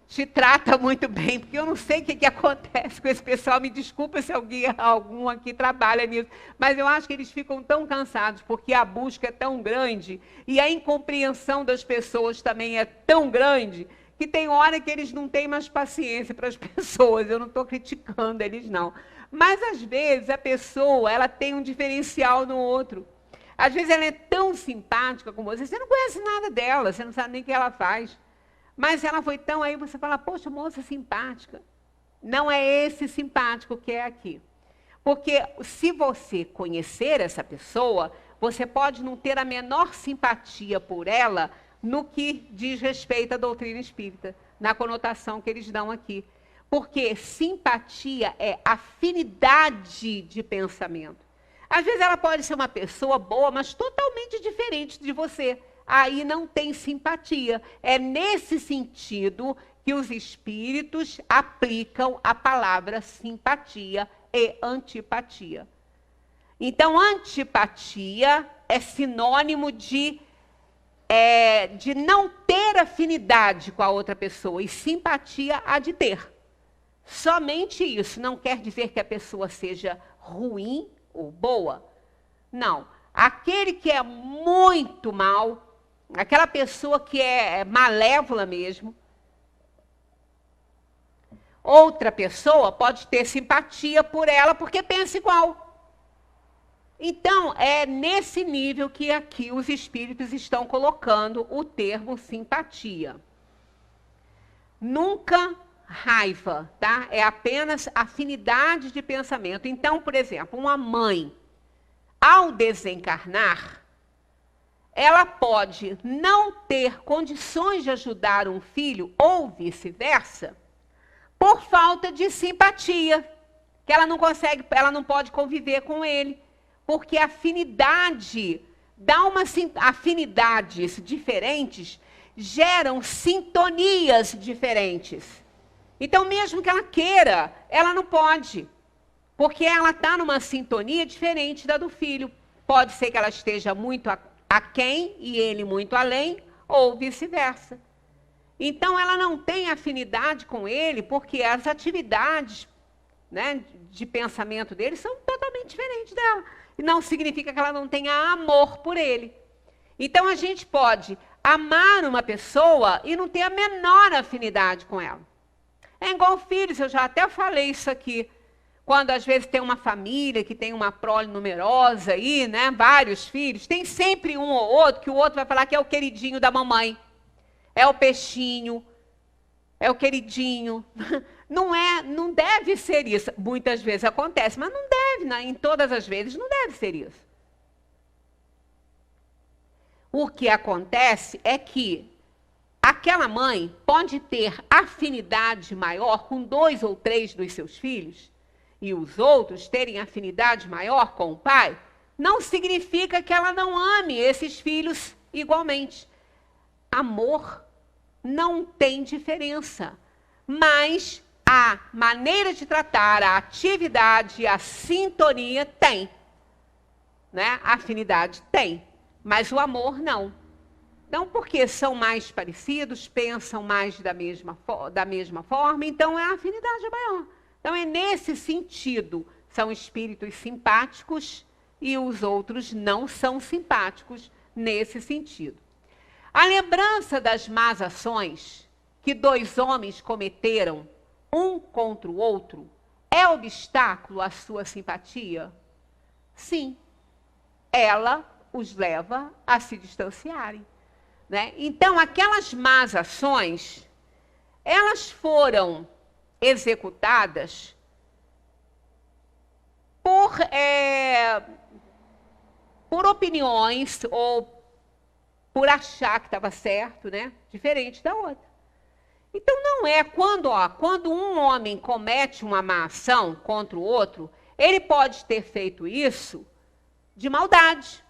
te trata muito bem, porque eu não sei o que acontece com esse pessoal, me desculpa se algum aqui trabalha nisso, mas eu acho que eles ficam tão cansados, porque a busca é tão grande, e a incompreensão das pessoas também é tão grande, que tem hora que eles não têm mais paciência para as pessoas, eu não estou criticando eles não, mas às vezes a pessoa, ela tem um diferencial no outro, às vezes ela é tão simpática com você não conhece nada dela, você não sabe nem o que ela faz, mas ela foi tão, aí você fala, poxa, moça simpática. Não é esse simpático que é aqui. Porque se você conhecer essa pessoa, você pode não ter a menor simpatia por ela no que diz respeito à doutrina espírita, na conotação que eles dão aqui. Porque simpatia é afinidade de pensamento. Às vezes ela pode ser uma pessoa boa, mas totalmente diferente de você. Aí não tem simpatia. É nesse sentido que os espíritos aplicam a palavra simpatia e antipatia. Então, antipatia é sinônimo de não ter afinidade com a outra pessoa, e simpatia há de ter. Somente isso. Não quer dizer que a pessoa seja ruim ou boa. Não. Aquele que é muito mal, aquela pessoa que é malévola mesmo, outra pessoa pode ter simpatia por ela porque pensa igual. Então, é nesse nível que aqui os espíritos estão colocando o termo simpatia. Nunca raiva, tá? É apenas afinidade de pensamento. Então, por exemplo, uma mãe, ao desencarnar, ela pode não ter condições de ajudar um filho, ou vice-versa, por falta de simpatia, que ela não consegue, ela não pode conviver com ele, porque afinidades diferentes geram sintonias diferentes. Então, mesmo que ela queira, ela não pode, porque ela está numa sintonia diferente da do filho. Pode ser que ela esteja muito aquém e ele muito além, ou vice-versa. Então, ela não tem afinidade com ele, porque as atividades, né, de pensamento dele são totalmente diferentes dela. E não significa que ela não tenha amor por ele. Então, a gente pode amar uma pessoa e não ter a menor afinidade com ela. É igual filhos, eu já até falei isso aqui. Quando às vezes tem uma família que tem uma prole numerosa aí, né, vários filhos, tem sempre um ou outro que o outro vai falar que é o queridinho da mamãe, é o peixinho, é o queridinho. Não deve ser isso. Muitas vezes acontece, mas não deve, né? Em todas as vezes não deve ser isso. O que acontece é que aquela mãe pode ter afinidade maior com 2 ou 3 dos seus filhos, e os outros terem afinidade maior com o pai, não significa que ela não ame esses filhos igualmente. Amor não tem diferença, mas a maneira de tratar, a atividade, a sintonia tem, né? A afinidade tem, mas o amor não. Então, porque são mais parecidos, pensam mais da mesma forma, então a afinidade é maior. Então, é nesse sentido, são espíritos simpáticos e os outros não são simpáticos nesse sentido. A lembrança das más ações que 2 homens cometeram, um contra o outro, é obstáculo à sua simpatia? Sim. Ela os leva a se distanciarem, né? Então, aquelas más ações, elas foram executadas por opiniões ou por achar que estava certo, né? Diferente da outra. Então, não é quando um homem comete uma má ação contra o outro, ele pode ter feito isso de maldade.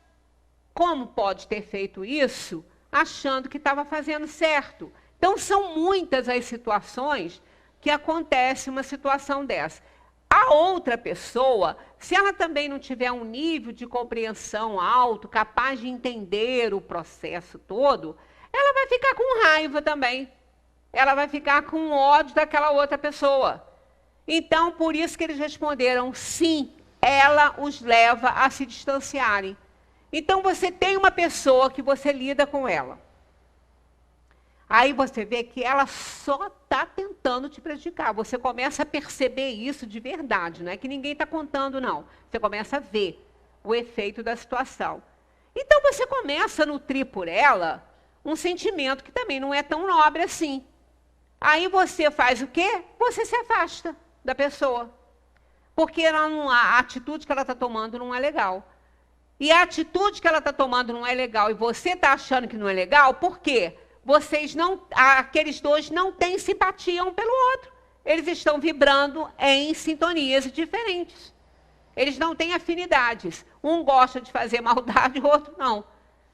Como pode ter feito isso achando que estava fazendo certo? Então, são muitas as situações que acontece uma situação dessa. A outra pessoa, se ela também não tiver um nível de compreensão alto, capaz de entender o processo todo, ela vai ficar com raiva também. ela vai ficar com ódio daquela outra pessoa. Então, por isso que eles responderam sim, ela os leva a se distanciarem. Então, você tem uma pessoa que você lida com ela. Aí você vê que ela só está tentando te prejudicar. Você começa a perceber isso de verdade, não é que ninguém está contando, não. Você começa a ver o efeito da situação. Então, você começa a nutrir por ela um sentimento que também não é tão nobre assim. Aí você faz o quê? Você se afasta da pessoa. Porque a atitude que ela está tomando não é legal. E a atitude que ela está tomando não é legal e você está achando que não é legal, por quê? Aqueles dois não têm simpatia um pelo outro. Eles estão vibrando em sintonias diferentes. Eles não têm afinidades. Um gosta de fazer maldade, o outro não.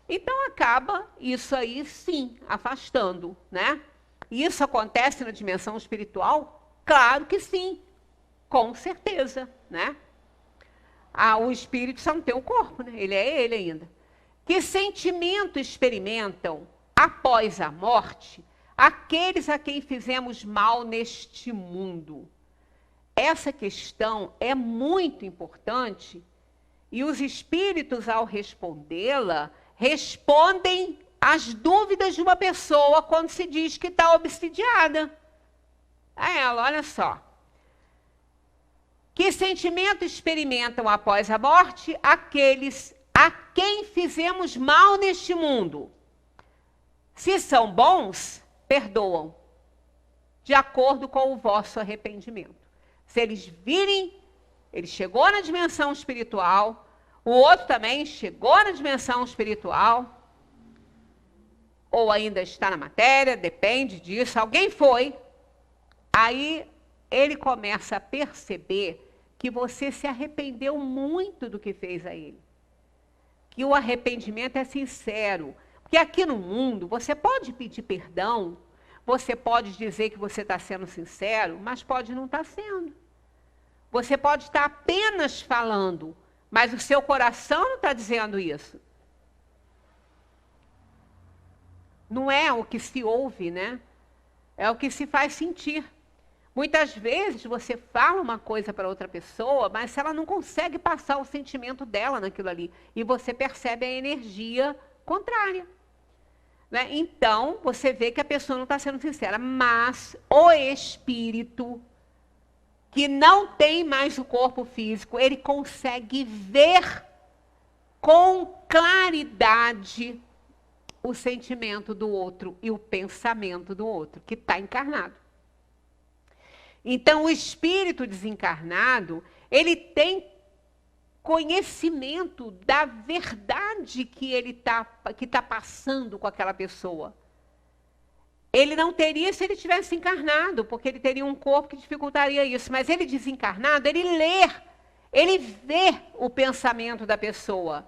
Então acaba isso aí, sim, afastando, né? Isso acontece na dimensão espiritual? Claro que sim, com certeza, né? O espírito só não tem o corpo, né? Ele é ele ainda. Que sentimento experimentam após a morte aqueles a quem fizemos mal neste mundo? Essa questão é muito importante e os espíritos, ao respondê-la, respondem às dúvidas de uma pessoa quando se diz que está obsidiada. A ela, olha só. Que sentimento experimentam após a morte aqueles a quem fizemos mal neste mundo? Se são bons, perdoam, de acordo com o vosso arrependimento. Se eles virem, ele chegou na dimensão espiritual, o outro também chegou na dimensão espiritual, ou ainda está na matéria, depende disso, alguém foi, aí ele começa a perceber que você se arrependeu muito do que fez a ele. Que o arrependimento é sincero. Porque aqui no mundo, você pode pedir perdão, você pode dizer que você está sendo sincero, mas pode não estar sendo. Você pode estar apenas falando, mas o seu coração não está dizendo isso. Não é o que se ouve, né? É o que se faz sentir. Muitas vezes você fala uma coisa para outra pessoa, mas ela não consegue passar o sentimento dela naquilo ali. E você percebe a energia contrária. Né? Então, você vê que a pessoa não está sendo sincera. Mas o espírito, que não tem mais o corpo físico, ele consegue ver com claridade o sentimento do outro e o pensamento do outro, que está encarnado. Então, o espírito desencarnado, ele tem conhecimento da verdade que ele tá passando com aquela pessoa. Ele não teria se ele tivesse encarnado, porque ele teria um corpo que dificultaria isso. Mas ele desencarnado, ele lê, ele vê o pensamento da pessoa.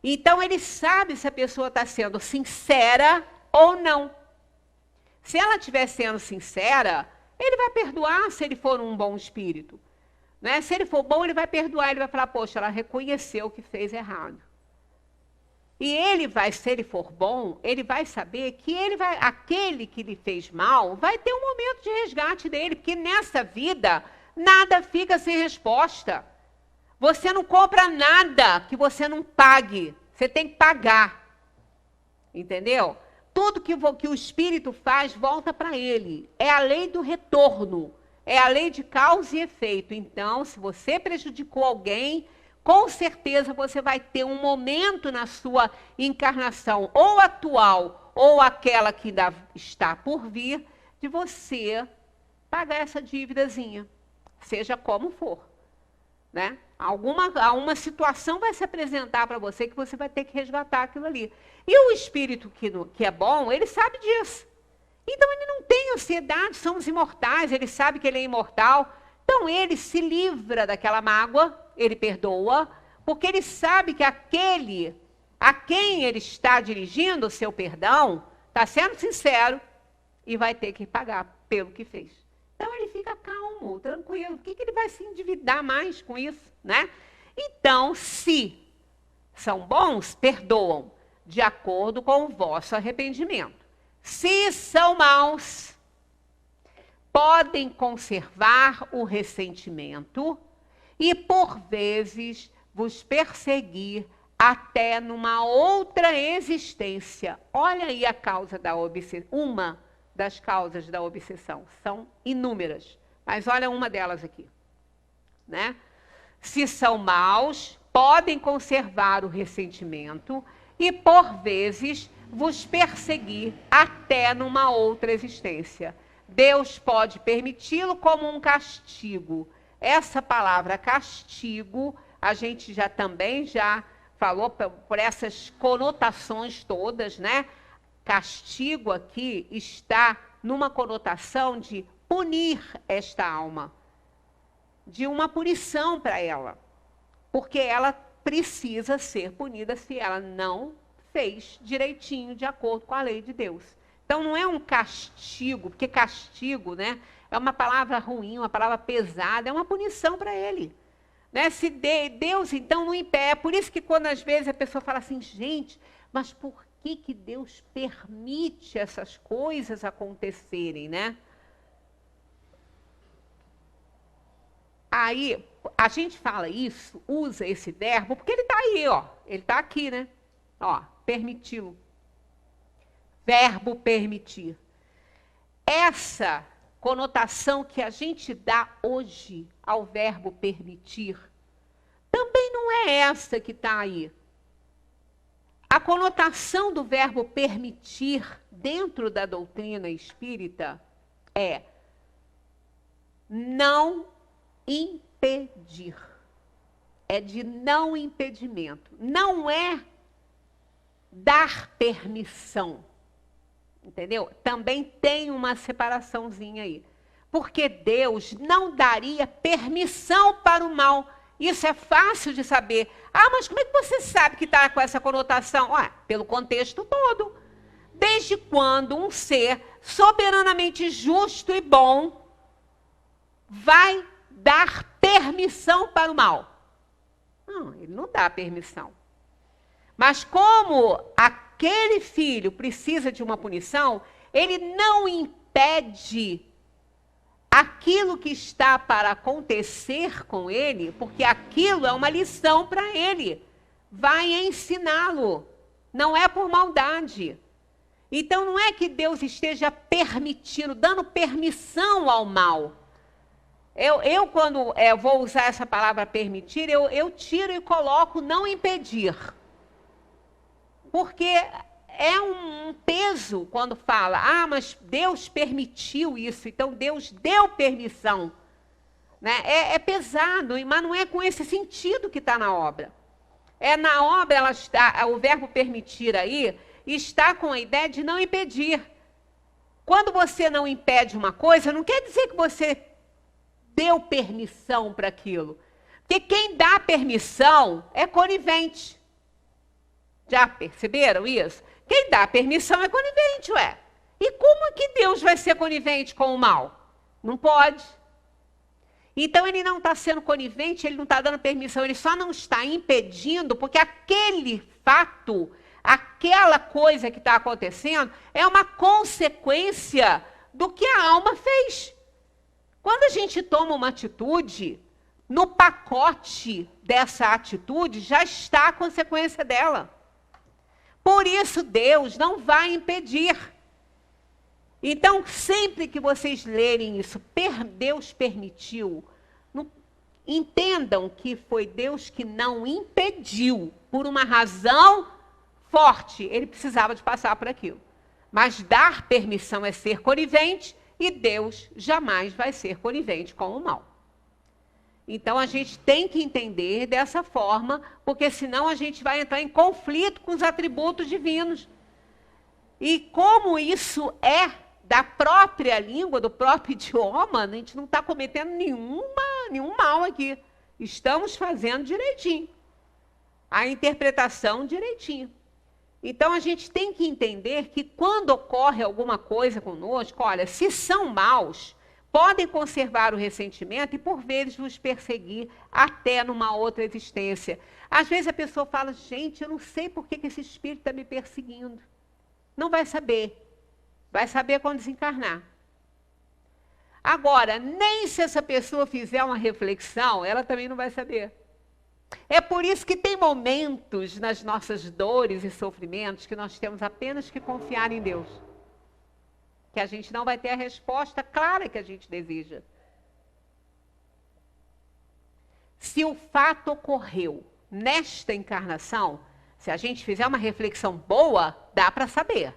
Então, ele sabe se a pessoa está sendo sincera ou não. Se ela estiver sendo sincera, ele vai perdoar se ele for um bom espírito. Né? Se ele for bom, ele vai perdoar, ele vai falar, poxa, ela reconheceu que fez errado. E ele vai, se ele for bom, ele vai saber que aquele que lhe fez mal vai ter um momento de resgate dele, porque nessa vida nada fica sem resposta. Você não compra nada que você não pague, você tem que pagar. Entendeu? Tudo que o espírito faz volta para ele. É a lei do retorno. É a lei de causa e efeito. Então, se você prejudicou alguém, com certeza você vai ter um momento na sua encarnação, ou atual, ou aquela que ainda está por vir, de você pagar essa dívidazinha, seja como for. Né? Alguma situação vai se apresentar para você que você vai ter que resgatar aquilo ali. E o espírito que é bom, ele sabe disso. Então ele não tem ansiedade, somos imortais, ele sabe que ele é imortal. Então ele se livra daquela mágoa, ele perdoa, porque ele sabe que aquele a quem ele está dirigindo o seu perdão, está sendo sincero e vai ter que pagar pelo que fez. Então ele fica calmo, tranquilo. Por que ele vai se endividar mais com isso, né? Então, se são bons, perdoam, de acordo com o vosso arrependimento. Se são maus, podem conservar o ressentimento e, por vezes, vos perseguir até numa outra existência. Olha aí a causa da obsessão, uma das causas da obsessão. São inúmeras, mas olha uma delas aqui, né? Se são maus, podem conservar o ressentimento e, por vezes, vos perseguir até numa outra existência. Deus pode permiti-lo como um castigo. Essa palavra castigo, a gente já falou por essas conotações todas, né? Castigo aqui está numa conotação de punir esta alma, de uma punição para ela, porque ela precisa ser punida se ela não fez direitinho de acordo com a lei de Deus. Então não é um castigo, porque castigo, né, é uma palavra ruim, uma palavra pesada, é uma punição para ele. Né? Se Deus, então, não impede. É por isso que quando às vezes a pessoa fala assim, gente, mas por que Deus permite essas coisas acontecerem, né? Aí, a gente fala isso, usa esse verbo, porque ele está aí, ó. Ele está aqui, né? Ó, permiti-lo. Verbo permitir. Essa conotação que a gente dá hoje ao verbo permitir, também não é essa que está aí. A conotação do verbo permitir dentro da doutrina espírita é não impedir. É de não impedimento. Não é dar permissão. Entendeu? Também tem uma separaçãozinha aí. Porque Deus não daria permissão para o mal. Isso é fácil de saber. Ah, mas como é que você sabe que está com essa conotação? Pelo contexto todo. Desde quando um ser soberanamente justo e bom vai dar permissão para o mal? Não, ele não dá permissão. Mas como aquele filho precisa de uma punição, ele não impede aquilo que está para acontecer com ele, porque aquilo é uma lição para ele. Vai ensiná-lo. Não é por maldade. Então não é que Deus esteja permitindo, dando permissão ao mal. Eu quando vou usar essa palavra permitir, eu tiro e coloco não impedir. Porque é um peso quando fala, mas Deus permitiu isso, então Deus deu permissão. Né? É pesado, mas não é com esse sentido que está na obra. Na obra, o verbo permitir aí está com a ideia de não impedir. Quando você não impede uma coisa, não quer dizer que você deu permissão para aquilo. Porque quem dá permissão é conivente. Já perceberam isso? Quem dá permissão é conivente, ué. E como é que Deus vai ser conivente com o mal? Não pode. Então ele não está sendo conivente, ele não está dando permissão, ele só não está impedindo, porque aquele fato, aquela coisa que está acontecendo, é uma consequência do que a alma fez. Quando a gente toma uma atitude, no pacote dessa atitude já está a consequência dela. Por isso, Deus não vai impedir. Então, sempre que vocês lerem isso, Deus permitiu, entendam que foi Deus que não impediu, por uma razão forte. Ele precisava de passar por aquilo. Mas dar permissão é ser conivente, e Deus jamais vai ser conivente com o mal. Então, a gente tem que entender dessa forma, porque senão a gente vai entrar em conflito com os atributos divinos. E como isso é da própria língua, do próprio idioma, a gente não está cometendo nenhum mal aqui. Estamos fazendo direitinho. A interpretação direitinho. Então, a gente tem que entender que quando ocorre alguma coisa conosco, olha, se são maus, podem conservar o ressentimento e, por vezes, nos perseguir até numa outra existência. Às vezes a pessoa fala, gente, eu não sei por que esse espírito está me perseguindo. Não vai saber. Vai saber quando desencarnar. Agora, nem se essa pessoa fizer uma reflexão, ela também não vai saber. É por isso que tem momentos nas nossas dores e sofrimentos que nós temos apenas que confiar em Deus. Que a gente não vai ter a resposta clara que a gente deseja. Se o fato ocorreu nesta encarnação, se a gente fizer uma reflexão boa, dá para saber.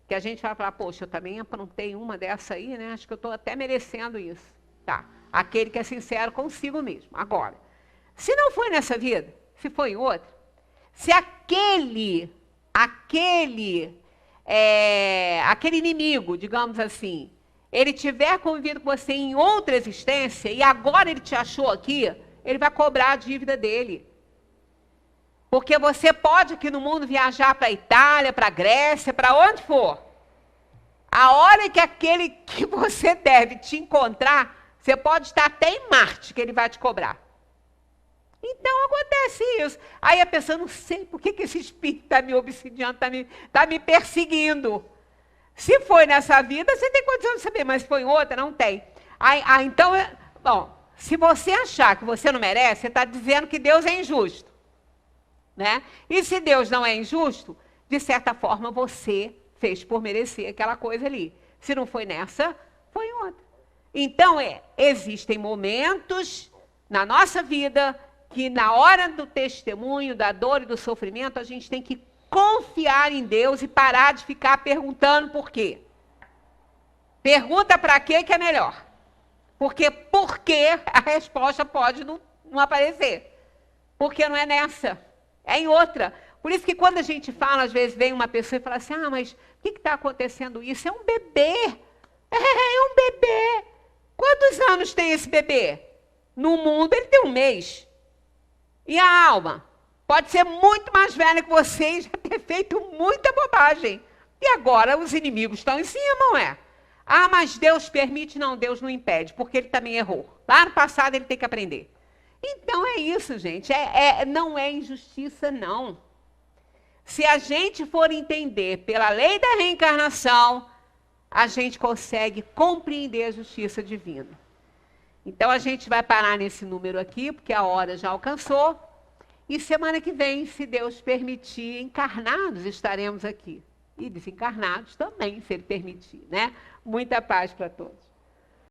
Que a gente vai falar, poxa, eu também aprontei uma dessa aí, né? Acho que eu estou até merecendo isso. Tá. Aquele que é sincero consigo mesmo. Agora, se não foi nessa vida, se foi em outra, se aquele inimigo, digamos assim, ele tiver convivido com você em outra existência e agora ele te achou aqui, ele vai cobrar a dívida dele. Porque você pode aqui no mundo viajar para a Itália, para a Grécia, para onde for. A hora que aquele que você deve te encontrar, você pode estar até em Marte, que ele vai te cobrar. Então acontece isso. Aí a pessoa, não sei por que esse espírito está me obsidiando, está me perseguindo. Se foi nessa vida, você tem condição de saber, mas se foi em outra, não tem. Então, bom, se você achar que você não merece, você está dizendo que Deus é injusto. Né? E se Deus não é injusto, de certa forma você fez por merecer aquela coisa ali. Se não foi nessa, foi em outra. Então, existem momentos na nossa vida que na hora do testemunho, da dor e do sofrimento, a gente tem que confiar em Deus e parar de ficar perguntando por quê. Pergunta para quê que é melhor. Porque por quê a resposta pode não aparecer. Porque não é nessa. É em outra. Por isso que quando a gente fala, às vezes vem uma pessoa e fala assim, mas o que está acontecendo isso? É um bebê. É um bebê. Quantos anos tem esse bebê? No mundo ele tem 1 mês. E a alma? Pode ser muito mais velha que você e já ter feito muita bobagem. E agora os inimigos estão em cima, não é? Mas Deus permite? Não, Deus não impede, porque ele também errou. Lá no passado ele tem que aprender. Então é isso, gente. Não é injustiça, não. Se a gente for entender pela lei da reencarnação, a gente consegue compreender a justiça divina. Então a gente vai parar nesse número aqui, porque a hora já alcançou. E semana que vem, se Deus permitir, encarnados estaremos aqui. E desencarnados também, se Ele permitir, né? Muita paz para todos.